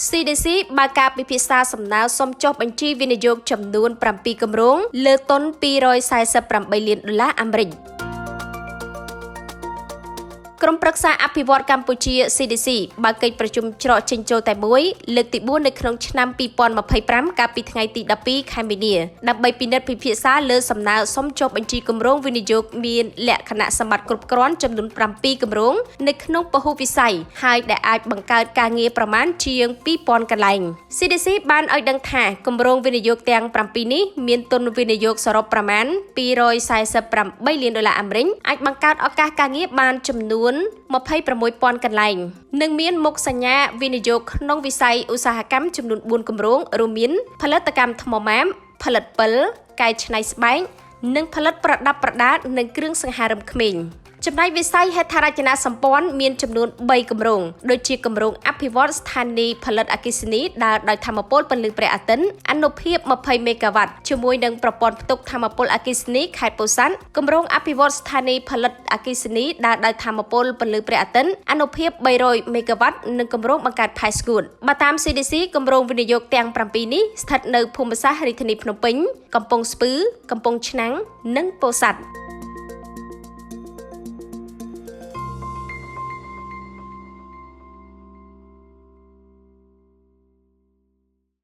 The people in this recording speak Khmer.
CDC បើកការពិភាក្សាសំណើសុំចុះបញ្ជីវិនិយោគចំនួន7គម្រោងលើទុន$248 លានអាមេរិកក្រុមប្រឹក្សាអភិវឌ្ឍកម្ពុជា CDC បើកកិច្ចប្រជុំច្រកចេញចូលតែមួយលើកទី4នៅក្នុងឆ្នាំ2025កាលពីថ្ងៃទី12ខែមីនាដើម្បីពិនិត្យពិភាក្សាលើសំណើសុំចុះបញ្ជីគម្រោងវិនិយោគមានលក្ខណៈសម្បត្តិគ្រប់គ្រាន់ចំនួន7គម្រោងនៅក្នុងពហុវិស័យហើយដែលអាចបង្កើតការងារប្រមាណជាង2000កន្លែង CDC បានឲ្យដឹងថាគម្រោងវិនិយោគទាំង7នេះមានទុនវិនិយោគសរុបប្រមាណ$248 លានអាមេរិកអាចបង្កើតឱកាសការងារបានចំនួន26,000កន្លែងនិងមានមុខសញ្ញាវិនិយោគក្នុងវិស័យឧស្សាហកម្មចំនួន4គម្រោងរួមមានផលិតកម្មថ្មម៉ាមផលិតពិលកែច្នៃស្បែកនិងផលិតប្រដាប់ប្រដានិងគ្រឿងសង្ហារិមក្មេងចំណែកវិស័យហេដ្ឋារចនាសម្ព័ន្ធមានចំនួន3គម្រោងដូចជាគម្រោងអភិវឌ្ឍស្ថានីយ៍ផលិតអគ្គិសនីដើរដោយថាមពលពន្លឺព្រះអាទិត្យអនុភាព20មេហ្គាវ៉ាត់ជាមួយនឹងប្រព័ន្ធផ្ទុកថាមពលអគ្គិសនីខេត្តពោធិ៍សាត់គម្រោងអភិវឌ្ឍស្ថានីយ៍ផលិតអគ្គិសនីដើរដោយថាមពលពន្លឺព្រះអាទិត្យអនុភាព300មេហ្គាវ៉ាត់និងគម្រោងបង្កើតផែស្ងួតបើតាម CDC គម្រោងវិនិយោគទាំង7នេះស្ថិតនៅភូមិសាស្ត្ររាជធានីភ្នំពេញកំពង់ស្ពឺកំពង់ឆ្នាំងនិងពោធិ៍សាត់